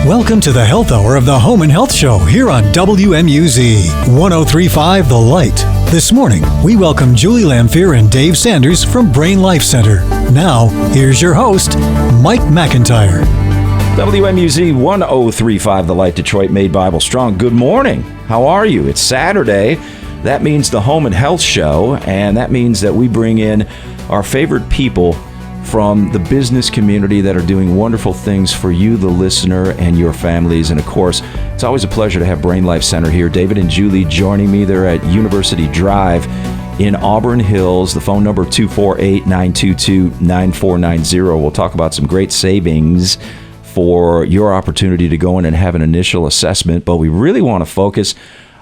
Welcome to the Health Hour of the Home and Health Show here on WMUZ 1035 The Light. This morning, we welcome Julie Lamphere and Dave Sanders from Brain Life Center. Now, here's your host, Mike McIntyre. WMUZ 1035 The Light, Detroit, made Bible strong. Good morning. How are you? It's Saturday. That means the Home and Health Show, and that means that we bring in our favorite people from the business community that are doing wonderful things for you, the listener, and your families. And of course, it's always a pleasure to have Brain Life Center here. David and Julie joining me. They're at University Drive in Auburn Hills. The phone number 248-922-9490. We'll talk about some great savings for your opportunity to go in and have an initial assessment. But we really want to focus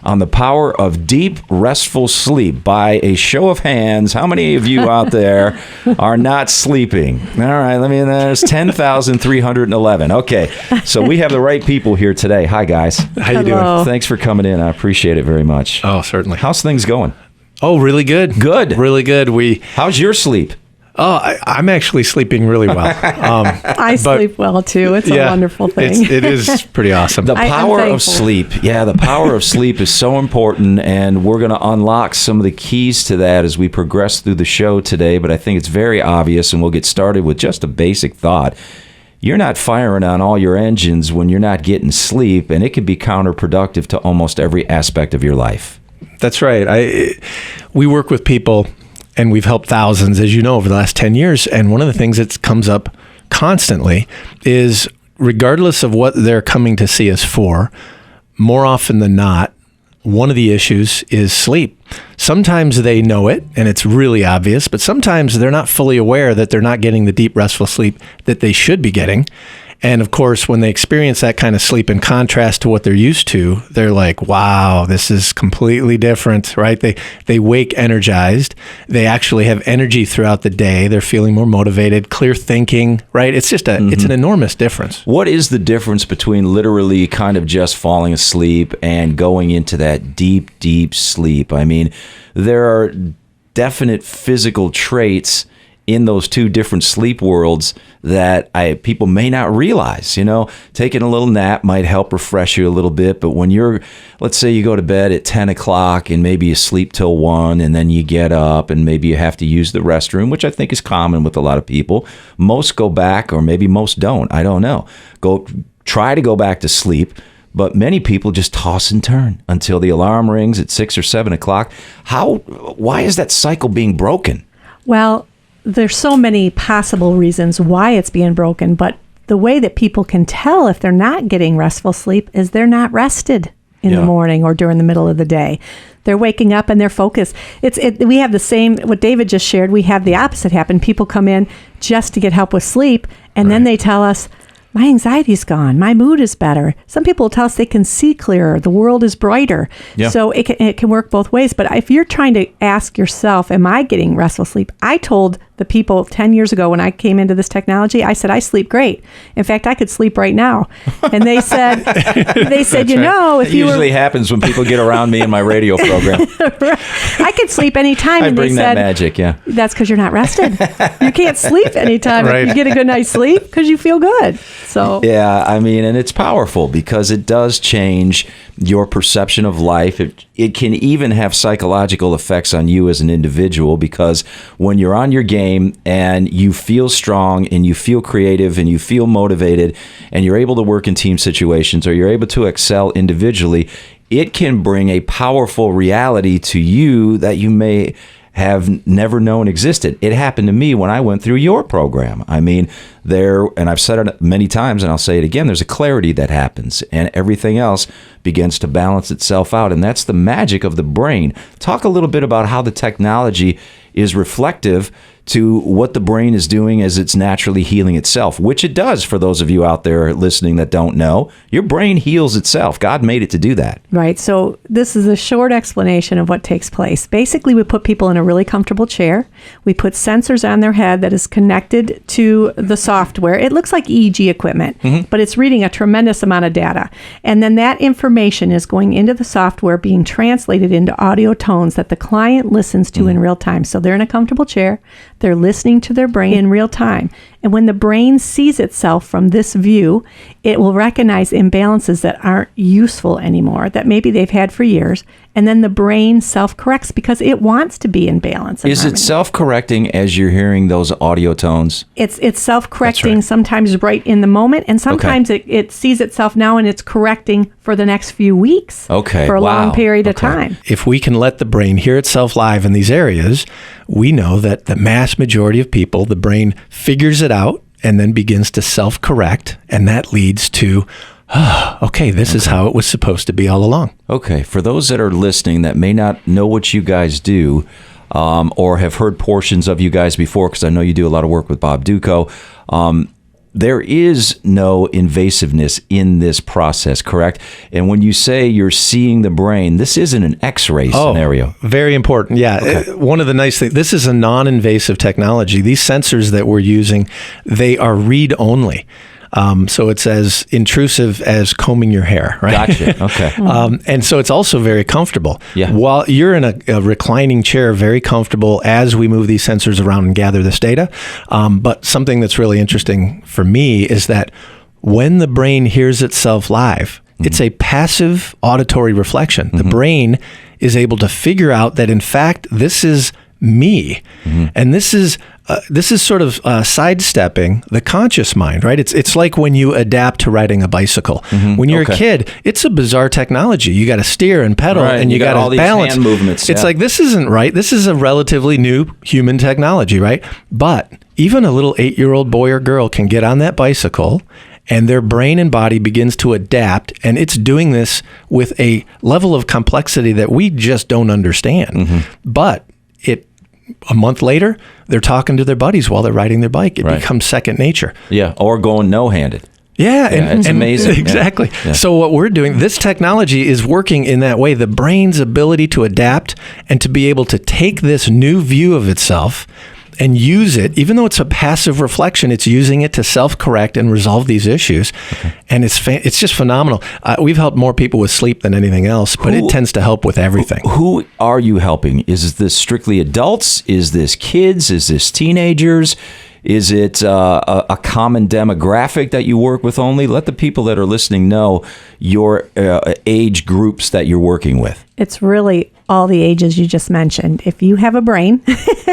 on the power of deep, restful sleep. By a show of hands, how many of you out there are not sleeping? All right, there's 10,311. Okay, so we have the right people here today. Hi, guys. How you doing? Thanks for coming in. I appreciate it very much. Oh, certainly. How's things going? Oh, really good. Good. Really good. How's your sleep? Oh, I'm actually sleeping really well. I sleep well, too. It's a wonderful thing. It is pretty awesome. The power of sleep. Yeah, the power of sleep is so important, and we're going to unlock some of the keys to that as we progress through the show today, but I think it's very obvious, and we'll get started with just a basic thought. You're not firing on all your engines when you're not getting sleep, and it can be counterproductive to almost every aspect of your life. That's right. We work with people, and we've helped thousands, as you know, over the last 10 years. And one of the things that comes up constantly is, regardless of what they're coming to see us for, more often than not, one of the issues is sleep. Sometimes they know it, and it's really obvious, but sometimes they're not fully aware that they're not getting the deep, restful sleep that they should be getting. And of course, when they experience that kind of sleep in contrast to what they're used to, they're like, wow, this is completely different, right? They wake energized. They actually have energy throughout the day. They're feeling more motivated, clear thinking, right? It's just it's an enormous difference. What is the difference between literally kind of just falling asleep and going into that deep, deep sleep? I mean, there are definite physical traits in those two different sleep worlds that people may not realize. You know, taking a little nap might help refresh you a little bit, but when let's say you go to bed at 10 o'clock and maybe you sleep till 1 and then you get up and maybe you have to use the restroom, which I think is common with a lot of people. Most go back, or maybe most don't. I don't know. Try to go back to sleep. But many people just toss and turn until the alarm rings at 6 or 7 o'clock. Why is that cycle being broken? Well, there's so many possible reasons why it's being broken, but the way that people can tell if they're not getting restful sleep is they're not rested in the morning or during the middle of the day. They're waking up and they're focused. We have the same, what David just shared, we have the opposite happen. People come in just to get help with sleep, and then they tell us, my anxiety's gone. My mood is better. Some people tell us they can see clearer. The world is brighter. Yeah. So it can work both ways. But if you're trying to ask yourself, am I getting restful sleep? I told the people 10 years ago when I came into this technology, I said, I sleep great. In fact, I could sleep right now. And they said, you know, if it usually happens when people get around me in my radio program. I could sleep anytime. I bring that magic, yeah. That's because you're not rested. You can't sleep anytime if you get a good night's sleep because you feel good. So yeah, I mean, and it's powerful because it does change your perception of life. It can even have psychological effects on you as an individual, because when you're on your game and you feel strong and you feel creative and you feel motivated and you're able to work in team situations, or you're able to excel individually, it can bring a powerful reality to you that you may have never known existed. It happened to me when I went through your program. I mean, and I've said it many times and I'll say it again, there's a clarity that happens and everything else begins to balance itself out. And that's the magic of the brain. Talk a little bit about how the technology is reflective to what the brain is doing as it's naturally healing itself, which it does. For those of you out there listening that don't know, your brain heals itself. God made it to do that. Right. So this is a short explanation of what takes place. Basically, we put people in a really comfortable chair. We put sensors on their head that is connected to the software. It looks like EEG equipment, but it's reading a tremendous amount of data. And then that information is going into the software, being translated into audio tones that the client listens to in real time. So they're in a comfortable chair. They're listening to their brain in real time. And when the brain sees itself from this view, it will recognize imbalances that aren't useful anymore, that maybe they've had for years. And then the brain self-corrects because it wants to be in balance. Is it self-correcting as you're hearing those audio tones? It's self-correcting sometimes right in the moment, and sometimes it sees itself now and it's correcting for the next few weeks. For a long period of time. If we can let the brain hear itself live in these areas, we know that the mass majority of people, the brain figures it out and then begins to self-correct, and that leads to, this is how it was supposed to be all along. Okay, for those that are listening that may not know what you guys do, or have heard portions of you guys before, because I know you do a lot of work with Bob Duco, there is no invasiveness in this process, correct? And when you say you're seeing the brain, this isn't an X-ray scenario. Very important. Yeah. Okay. One of the nice things, this is a non-invasive technology. These sensors that we're using, they are read-only. So it's as intrusive as combing your hair, right? Gotcha. Okay. And so it's also very comfortable. Yeah. While you're in a reclining chair, very comfortable as we move these sensors around and gather this data. But something that's really interesting for me is that when the brain hears itself live, it's a passive auditory reflection. The brain is able to figure out that, in fact, this is me. And this is sort of sidestepping the conscious mind, right? It's like when you adapt to riding a bicycle. When you're a kid, it's a bizarre technology. You got to steer and pedal, and you got to balance. Hand movements. It's like, this isn't right. This is a relatively new human technology, right? But even a little 8-year-old boy or girl can get on that bicycle, and their brain and body begins to adapt, and it's doing this with a level of complexity that we just don't understand. But a month later, they're talking to their buddies while they're riding their bike. It becomes second nature. Yeah, or going no-handed. Yeah, it's amazing. Exactly. Yeah. So what we're doing, this technology is working in that way. The brain's ability to adapt and to be able to take this new view of itself and use it, even though it's a passive reflection, it's using it to self-correct and resolve these issues. And it's just phenomenal. We've helped more people with sleep than anything else, but it tends to help with everything. Who are you helping? Is this strictly adults? Is this kids? Is this teenagers? Is it a common demographic that you work with only? Let the people that are listening know your age groups that you're working with. It's really all the ages you just mentioned. If you have a brain,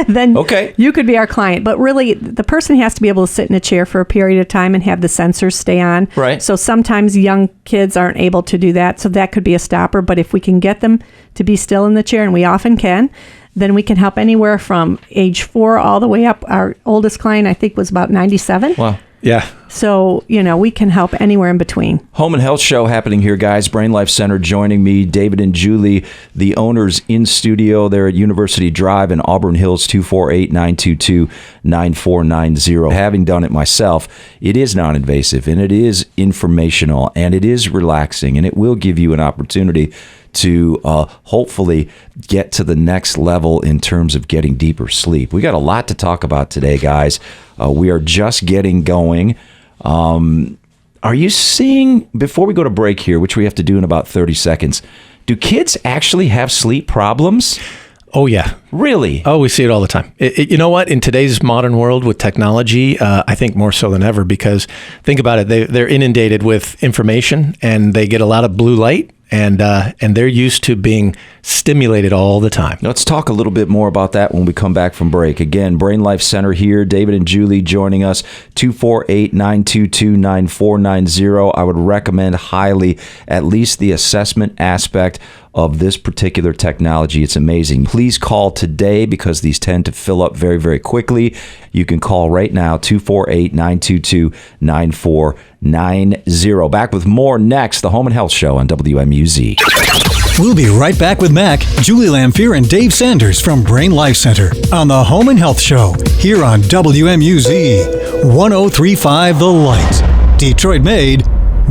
then you could be our client. But really, the person has to be able to sit in a chair for a period of time and have the sensors stay on. Right. So sometimes young kids aren't able to do that. So that could be a stopper. But if we can get them to be still in the chair, and we often can, then we can help anywhere from age 4 all the way up. Our oldest client, I think, was about 97. Wow. Yeah. So, we can help anywhere in between. Home and Health Show happening here, guys. Brain Life Center joining me, David and Julie, the owners in studio. They're at University Drive in Auburn Hills, 248-922-9490. Having done it myself, it is non-invasive, and it is informational, and it is relaxing, and it will give you an opportunity to hopefully get to the next level in terms of getting deeper sleep. We got a lot to talk about today, guys. We are just getting going. Are you seeing, before we go to break here, which we have to do in about 30 seconds, do kids actually have sleep problems? Oh, yeah. Really? Oh, we see it all the time. You know what? In today's modern world with technology, I think more so than ever, because think about it. They're inundated with information, and they get a lot of blue light. And they're used to being stimulated all the time. Let's talk a little bit more about that when we come back from break. Again, Brain Life Center here. David and Julie joining us. 248-922-9490. I would recommend highly at least the assessment aspect of this particular technology. It's amazing. Please call today because these tend to fill up very, very quickly. You can call right now, 248-922-9490. Back with more next, the Home and Health Show on WMUZ. We'll be right back with Mac, Julie Lamphere, and Dave Sanders from Brain Life Center on the Home and Health Show here on WMUZ 103.5 The Light. Detroit made,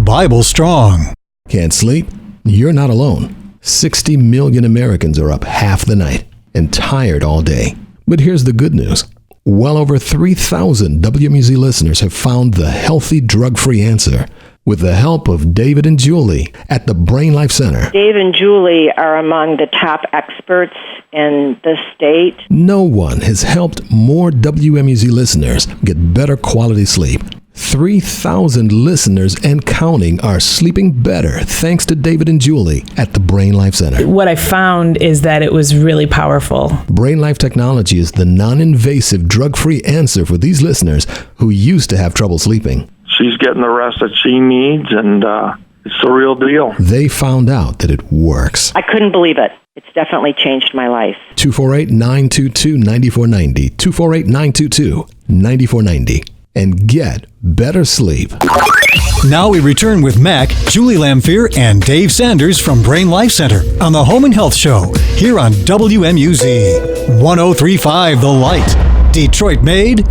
Bible strong. Can't sleep? You're not alone. 60 million Americans are up half the night and tired all day. But here's the good news. Well over 3,000 WMUZ listeners have found the healthy, drug-free answer. with the help of David and Julie at the Brain Life Center. Dave and Julie are among the top experts in the state. No one has helped more WMUZ listeners get better quality sleep. 3,000 listeners and counting are sleeping better thanks to David and Julie at the Brain Life Center. What I found is that it was really powerful. Brain Life Technology is the non-invasive, drug-free answer for these listeners who used to have trouble sleeping. She's getting the rest that she needs, and it's the real deal. They found out that it works. I couldn't believe it. It's definitely changed my life. 248-922-9490. 248-922-9490. And get better sleep. Now we return with Mac, Julie Lamphere, and Dave Sanders from Brain Life Center on the Home and Health Show here on WMUZ 1035 The Light. Detroit made,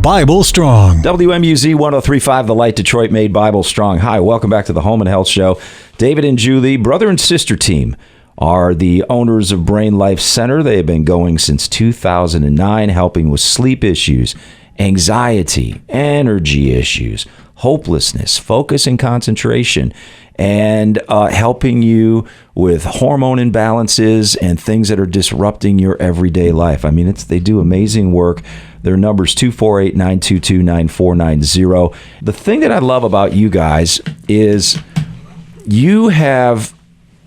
Bible strong. WMUZ 1035 The Light, Detroit made, Bible strong. Hi, welcome back to the Home and Health Show. David and Julie, brother and sister team, are the owners of Brain Life Center. They have been going since 2009, helping with sleep issues, anxiety, energy issues, hopelessness, focus and concentration, and helping you with hormone imbalances and things that are disrupting your everyday life. I mean, they do amazing work. Their number's 248-922-9490. The thing that I love about you guys is you have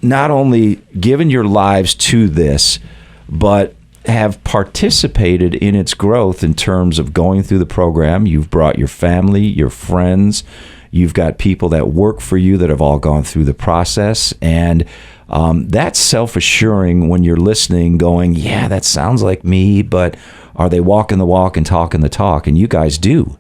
not only given your lives to this, but have participated in its growth in terms of going through the program. You've brought your family, your friends, you've got people that work for you that have all gone through the process. And that's self-assuring when you're listening going, yeah, that sounds like me, but are they walking the walk and talking the talk? And you guys do.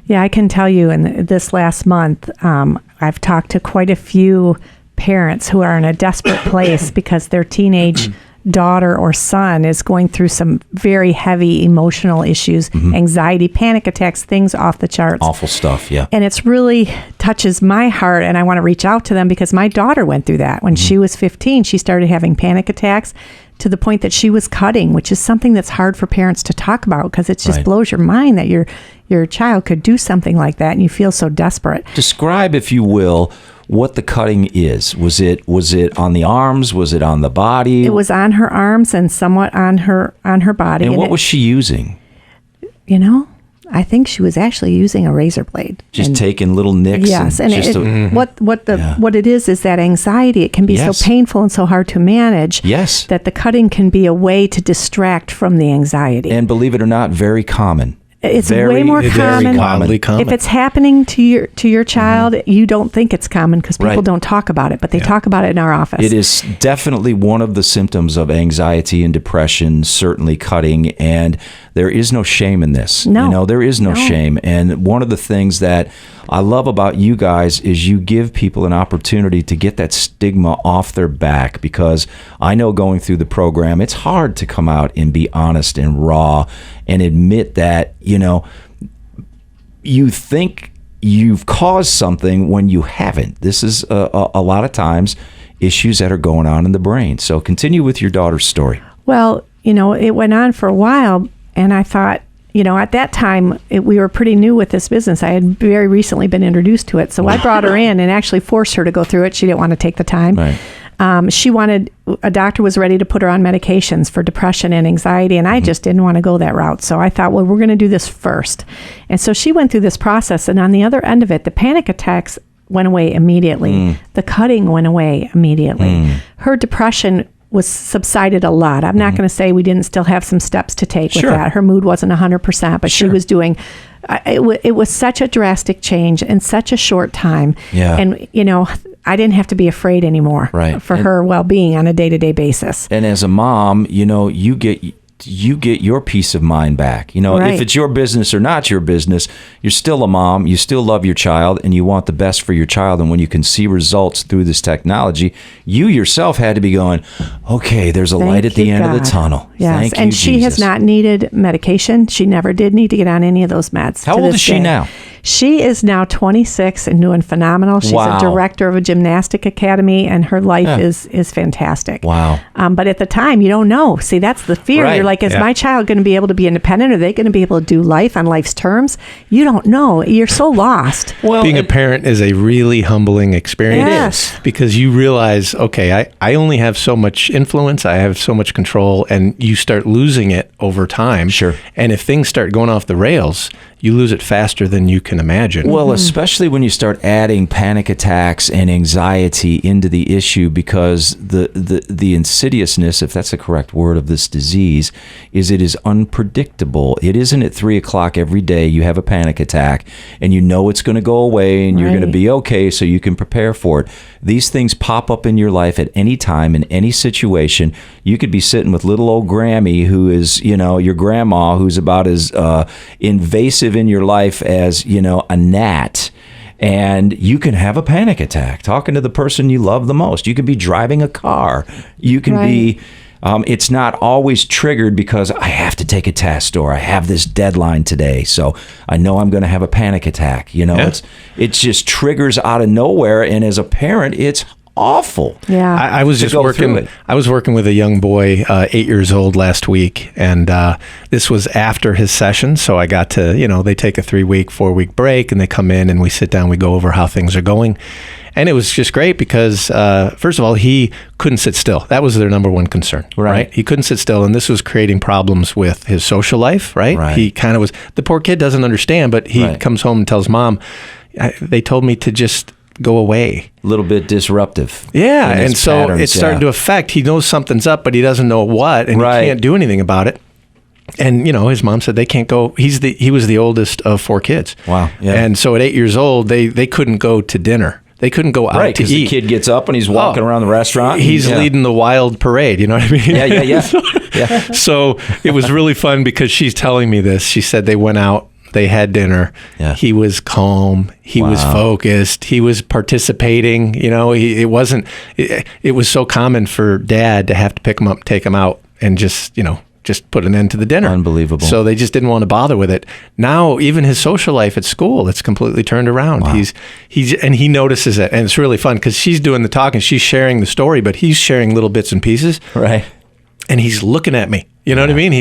Yeah, I can tell you in this last month, I've talked to quite a few parents who are in a desperate place because their teenage daughter or son is going through some very heavy emotional issues, anxiety, panic attacks, things off the charts. Awful stuff, yeah. And it's really touches my heart, and I want to reach out to them because my daughter went through that. When she was 15, she started having panic attacks to the point that she was cutting, which is something that's hard for parents to talk about because it just blows your mind that your child could do something like that and you feel so desperate. Describe, if you will, what the cutting is. Was it on the arms? Was it on the body? It was on her arms and somewhat on her body. And what was she using? You know, I think she was actually using a razor blade. Just taking little nicks. Yes, and what it is that anxiety. It can be so painful and so hard to manage. Yes, that the cutting can be a way to distract from the anxiety. And believe it or not, very common. It's way more common. common. If it's happening to your child, you don't think it's common because people don't talk about it, but they talk about it in our office. It is definitely one of the symptoms of anxiety and depression, certainly cutting, and there is no shame in this. No. You know, there is no shame. And one of the things that I love about you guys is you give people an opportunity to get that stigma off their back, because I know going through the program, it's hard to come out and be honest and raw and admit that, you know, you think you've caused something when you haven't. This is a lot of times issues that are going on in the brain. So continue with your daughter's story. Well, you know, it went on for a while, and I thought, you know, at that time, we were pretty new with this business. I had very recently been introduced to it. So I brought her in and actually forced her to go through it. She didn't want to take the time. Right. A doctor was ready to put her on medications for depression and anxiety, and I just didn't want to go that route. So I thought, well, we're going to do this first. And so she went through this process, and on the other end of it, the panic attacks went away immediately. The cutting went away immediately. Her depression was subsided a lot. I'm not going to say we didn't still have some steps to take with that. Her mood wasn't 100%, but she was doing, it was such a drastic change in such a short time. Yeah. And, you know, I didn't have to be afraid anymore for her well-being on a day-to-day basis. And as a mom, you know, you get your peace of mind back. You know, if it's your business or not your business, you're still a mom, you still love your child, and you want the best for your child. And when you can see results through this technology, you yourself had to be going, okay, there's a light at the end of the tunnel. Yes, Thank you, and she Jesus. has not needed medication. She never did need to get on any of those meds. How old is she now? She is now 26 and doing phenomenal. She's Wow. a director of a gymnastic academy, and her life is fantastic. Wow. But at the time, you don't know. See, that's the fear. Right. You're like, is my child going to be able to be independent? Are they going to be able to do life on life's terms? You don't know. You're so lost. Well, Being a parent is a really humbling experience. Yes. Because you realize, okay, I only have so much influence, I have so much control, and you start losing it over time. Sure. And if things start going off the rails, you lose it faster than you can imagine. Well, especially when you start adding panic attacks and anxiety into the issue, because the insidiousness, if that's the correct word, of this disease is it is unpredictable. It isn't at 3 o'clock every day you have a panic attack and you know it's going to go away and you're going to be okay, so you can prepare for it. These things pop up in your life at any time, in any situation. You could be sitting with little old Grammy, who is, your grandma, who's about as invasive in your life as, a gnat. And you can have a panic attack talking to the person you love the most. You could be driving a car. You can be, it's not always triggered because I have to take a test or I have this deadline today, so I know I'm going to have a panic attack. It just triggers out of nowhere. And as a parent, it's awful. Yeah. I was just working. I was working with a young boy, 8 years old, last week, and this was after his session. So I got to, they take a 3-week, 4-week break, and they come in and we sit down. We go over how things are going, and it was just great because first of all, he couldn't sit still. That was their number one concern. Right? He couldn't sit still, and this was creating problems with his social life. Right? He kind of was. The poor kid doesn't understand, but he comes home and tells mom, "They told me to just go away." A little bit disruptive. Yeah, and so it's starting to affect. He knows something's up, but he doesn't know what, and he can't do anything about it. And his mom said they can't go. He was the oldest of 4 kids. Wow. Yeah. And so at 8 years old, they couldn't go to dinner. They couldn't go out to eat. Because the kid gets up and he's walking around the restaurant. He's leading the wild parade. You know what I mean? Yeah. So it was really fun because she's telling me this. She said they went out. They had dinner. Yeah. He was calm. He was focused. He was participating. It was so common for dad to have to pick him up, take him out, and just put an end to the dinner. Unbelievable. So they just didn't want to bother with it. Now, even his social life at school, it's completely turned around. Wow. He notices it, and it's really fun because she's doing the talking, she's sharing the story, but he's sharing little bits and pieces. Right. And he's looking at me. You know what I mean?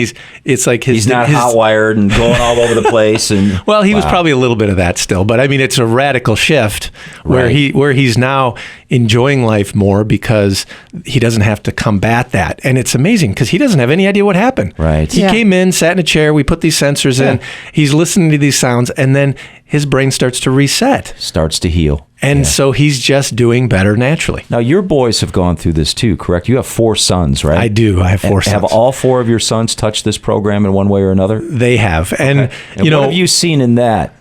It's like he's not hot wired and going all over the place. And well, he was probably a little bit of that still, but I mean, it's a radical shift where he's now enjoying life more because he doesn't have to combat that. And it's amazing because he doesn't have any idea what happened. Right. He came in, sat in a chair, we put these sensors in, he's listening to these sounds, and then his brain starts to reset. Starts to heal. And so he's just doing better naturally. Now, your boys have gone through this too, correct? You have 4 sons, right? I do. I have 4 sons. Have all 4 of your sons touched this program in one way or another? They have. And, what have you seen in that?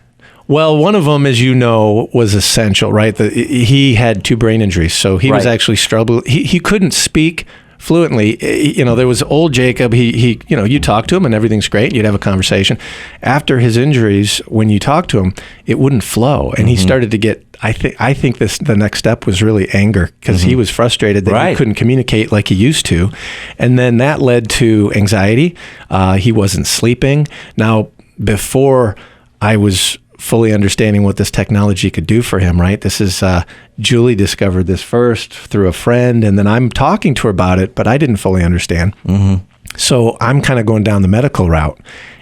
Well, one of them, as you know, was essential, right? He had 2 brain injuries, so he was actually struggling. He couldn't speak fluently. There was old Jacob. He you talk to him and everything's great. You'd have a conversation. After his injuries, when you talk to him, it wouldn't flow, and he started to get. I think the next step was really anger because he was frustrated that he couldn't communicate like he used to, and then that led to anxiety. He wasn't sleeping. Now, before I was fully understanding what this technology could do for him, right? This is Julie discovered this first through a friend, and then I'm talking to her about it, but I didn't fully understand. So I'm kind of going down the medical route.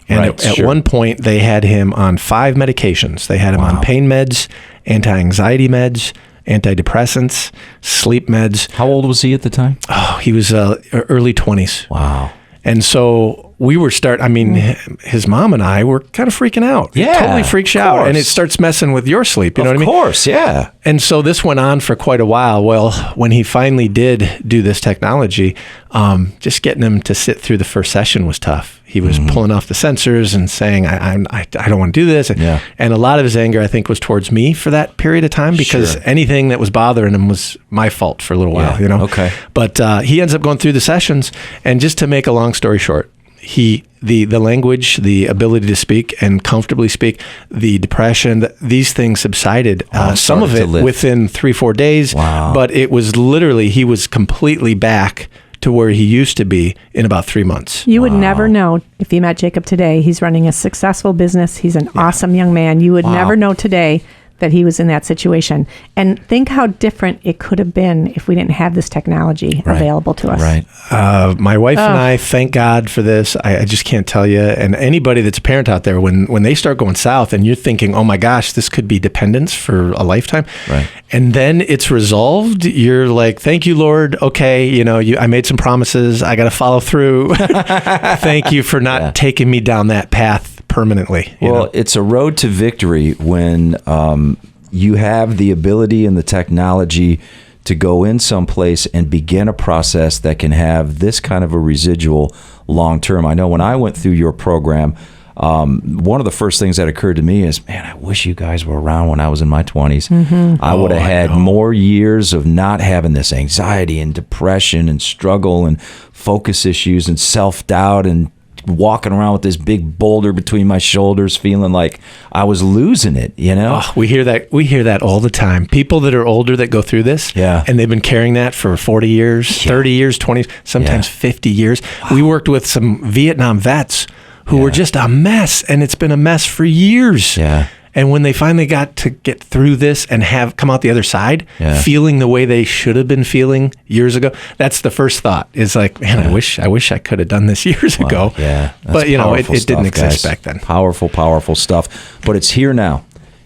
And at one point, they had him on 5 medications. They had him on pain meds, anti-anxiety meds, antidepressants, sleep meds. How old was he at the time? Oh, he was early 20s. Wow. And so we were his mom and I were kind of freaking out. Yeah. It totally freaks you out. And it starts messing with your sleep. You know what I mean? Of course, yeah. And so this went on for quite a while. Well, when he finally did do this technology, just getting him to sit through the first session was tough. He was pulling off the sensors and saying, I don't want to do this. And a lot of his anger, I think, was towards me for that period of time because anything that was bothering him was my fault for a little while, Okay. But he ends up going through the sessions. And just to make a long story short, the language, the ability to speak and comfortably speak, the depression, these things subsided. Some of it within 3-4 days. Wow. But it was literally, he was completely back to where he used to be in about 3 months. You would never know if you met Jacob today. He's running a successful business. He's an awesome young man. You would never know today that he was in that situation. And think how different it could have been if we didn't have this technology available to us. Right. My wife and I, thank God for this. I just can't tell you. And anybody that's a parent out there, when they start going south and you're thinking, oh my gosh, this could be dependence for a lifetime. Right. And then it's resolved. You're like, thank you, Lord. Okay, I made some promises. I got to follow through. Thank you for not taking me down that path permanently. Well, it's a road to victory when you have the ability and the technology to go in someplace and begin a process that can have this kind of a residual long term. I know when I went through your program, one of the first things that occurred to me is, man, I wish you guys were around when I was in my 20s. I would have had more years of not having this anxiety and depression and struggle and focus issues and self-doubt and walking around with this big boulder between my shoulders, feeling like I was losing it, Oh, we hear that all the time. People that are older that go through this, and they've been carrying that for 40 years, 30 years, 20, sometimes 50 years. Wow. We worked with some Vietnam vets who were just a mess, and it's been a mess for years. Yeah. And when they finally got to get through this and have come out the other side, feeling the way they should have been feeling years ago, that's the first thought. Is like, man, I wish I could have done this years ago. Yeah, but it didn't exist back then. Powerful stuff. But it's here now,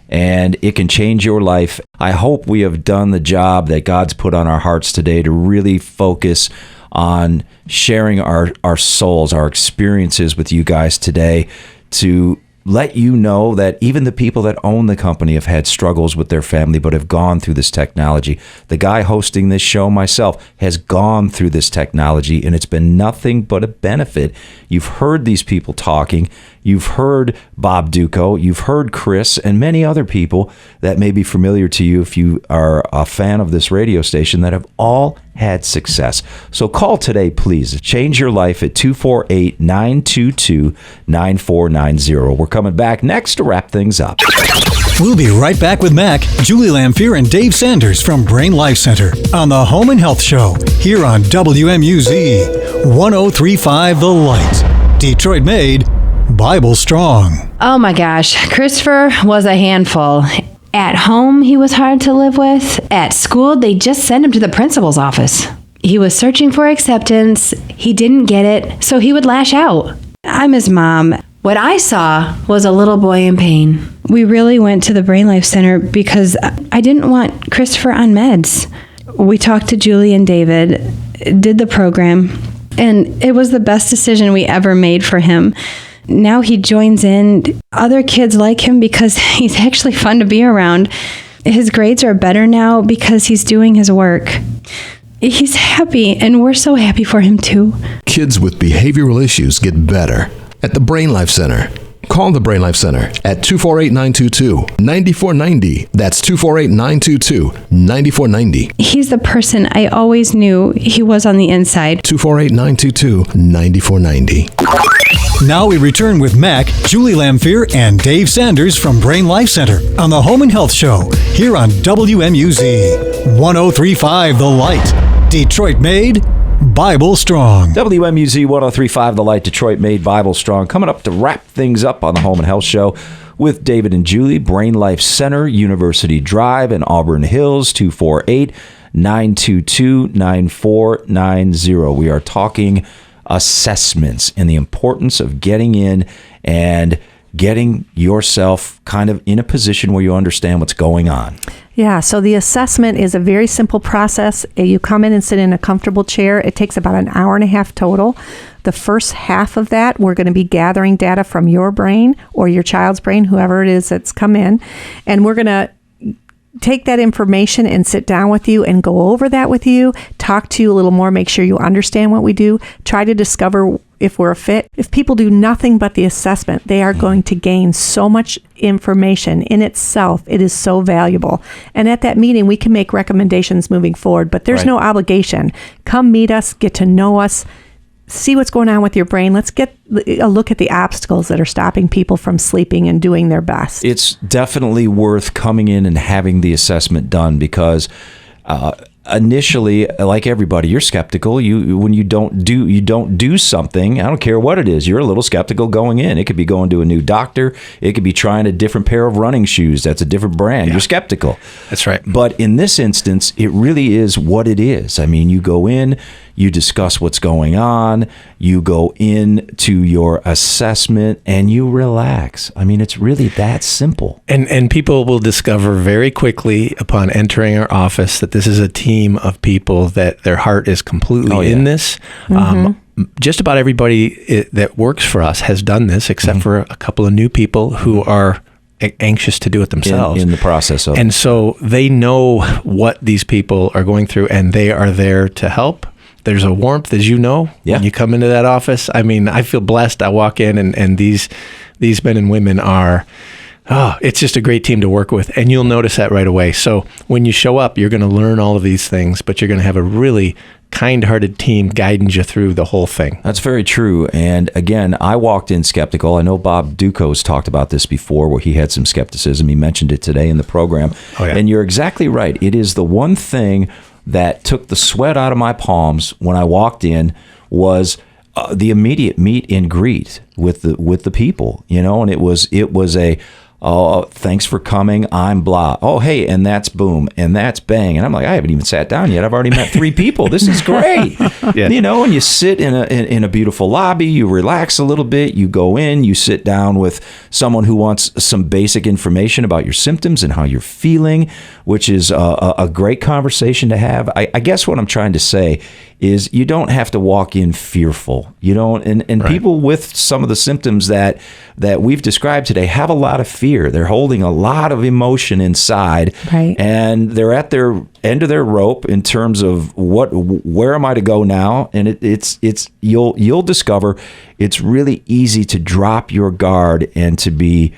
and it can change your life. I hope we have done the job that God's put on our hearts today to really focus on sharing our souls, our experiences with you guys today, to let you know that even the people that own the company have had struggles with their family but have gone through this technology. The guy hosting this show, myself, has gone through this technology, and it's been nothing but a benefit. You've heard these people talking. You've heard Bob Duco. You've heard Chris and many other people that may be familiar to you if you are a fan of this radio station that have all had success. So call today, please. Change your life at 248-922-9490. We're coming back next to wrap things up. We'll be right back with Mac, Julie Lamphere, and Dave Sanders from Brain Life Center on the Home and Health Show here on WMUZ 1035 The Light. Detroit made, Bible strong. Oh my gosh, Christopher was a handful. At home, he was hard to live with. At school, they just sent him to the principal's office. He was searching for acceptance. He didn't get it, so he would lash out. I'm his mom. What I saw was a little boy in pain. We really went to the Brain Life Center because I didn't want Christopher on meds. We talked to Julie and David, did the program, and it was the best decision we ever made for him. Now he joins in. Other kids like him because he's actually fun to be around. His grades are better now because he's doing his work. He's happy, and we're so happy for him too. Kids with behavioral issues get better at the Brain Life Center. Call the Brain Life Center at 248-922-9490. That's 248-922-9490. He's the person I always knew he was on the inside. 248-922-9490. Now we return with Mac, Julie Lamphere, and Dave Sanders from Brain Life Center on the Home and Health Show here on WMUZ 1035 The Light. Detroit made, Bible strong. WMUZ 1035 The Light, Detroit made, Bible strong. Coming up to wrap things up on the Home and Health Show with David and Julie, Brain Life Center, University Drive in Auburn Hills, 248-922-9490. We are talking assessments and the importance of getting in and getting yourself kind of in a position where you understand what's going on. Yeah, so the assessment is a very simple process. You come in and sit in a comfortable chair. It takes about an hour and a half total. The first half of that, we're going to be gathering data from your brain or your child's brain, whoever it is that's come in, and we're going to take that information and sit down with you and go over that with you, talk to you a little more, make sure you understand what we do, try to discover if we're a fit. If people do nothing but the assessment, they are going to gain so much information in itself. It is so valuable. And at that meeting, we can make recommendations moving forward, but there's no obligation. Come meet us, get to know us, see what's going on with your brain. Let's get a look at the obstacles that are stopping people from sleeping and doing their best. It's definitely worth coming in and having the assessment done because initially, like everybody, you're skeptical. When you don't do something, I don't care what it is, you're a little skeptical going in. It could be going to a new doctor. It could be trying a different pair of running shoes. That's a different brand. You're skeptical. That's right. But in this instance, it really is what it is. I mean, you go in, you discuss what's going on, you go into your assessment, and you relax. I mean, it's really that simple. And people will discover very quickly upon entering our office that this is a team of people that their heart is completely in this. Just about everybody that works for us has done this, except for a couple of new people who are anxious to do it themselves. In the process of. And so they know what these people are going through, and they are there to help. There's a warmth, as you know, when you come into that office. I mean, I feel blessed. I walk in, and these men and women are, it's just a great team to work with. And you'll notice that right away. So when you show up, you're going to learn all of these things, but you're going to have a really kind-hearted team guiding you through the whole thing. That's very true. And again, I walked in skeptical. I know Bob Duco's talked about this before, where he had some skepticism. He mentioned it today in the program. And you're exactly right. It is the one thing that took the sweat out of my palms when I walked in was the immediate meet and greet with the people, and it was a, oh, thanks for coming, I'm blah. Oh, hey, and that's boom, and that's bang. And I'm like, I haven't even sat down yet. I've already met 3 people. This is great. And you sit in a beautiful lobby, you relax a little bit, you go in, you sit down with someone who wants some basic information about your symptoms and how you're feeling, which is a great conversation to have. I guess what I'm trying to say is you don't have to walk in fearful. You don't, and people with some of the symptoms that we've described today have a lot of fear. They're holding a lot of emotion inside, and they're at their end of their rope in terms of where am I to go now? And it's you'll discover it's really easy to drop your guard and to be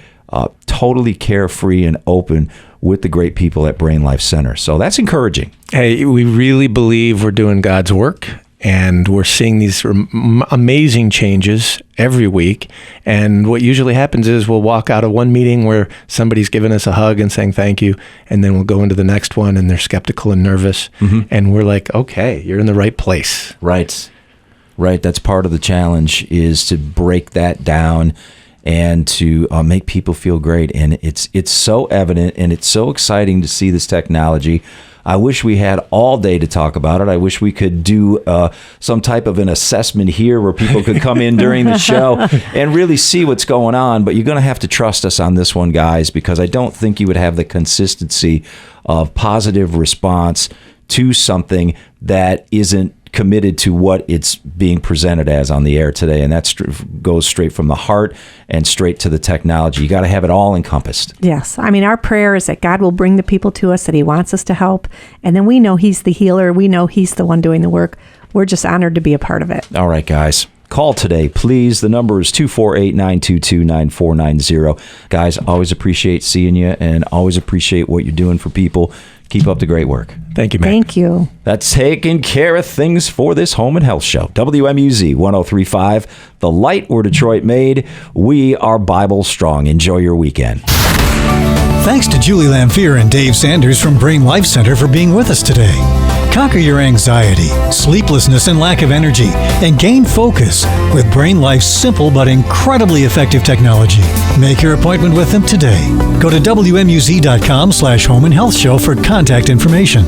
totally carefree and open with the great people at Brain Life Center. So that's encouraging. Hey, we really believe we're doing God's work, and we're seeing these amazing changes every week. And what usually happens is we'll walk out of one meeting where somebody's giving us a hug and saying thank you, and then we'll go into the next one and they're skeptical and nervous. And we're like, okay, you're in the right place. Right. That's part of the challenge, is to break that down and to make people feel great. And it's so evident, and it's so exciting to see this technology. I wish we had all day to talk about it. I wish we could do some type of an assessment here where people could come in during the show and really see what's going on. But you're going to have to trust us on this one, guys, because I don't think you would have the consistency of positive response to something that isn't committed to what it's being presented as on the air today. And that goes straight from the heart and straight to the technology. You got to have it all encompassed. Yes. I mean, our prayer is that God will bring the people to us that he wants us to help. And then we know he's the healer. We know he's the one doing the work. We're just honored to be a part of it. All right, guys. Call today, please. The number is 248-922-9490. Guys, always appreciate seeing you and always appreciate what you're doing for people. Keep up the great work. Thank you, man. Thank you. That's taking care of things for this home and health show. WMUZ 103.5, The Light where Detroit made. We are Bible strong. Enjoy your weekend. Thanks to Julie Lamphere and Dave Sanders from Brain Life Center for being with us today. Conquer your anxiety, sleeplessness, and lack of energy, and gain focus with Brain Life's simple but incredibly effective technology. Make your appointment with them today. Go to WMUZ.com/home and health show for contact information.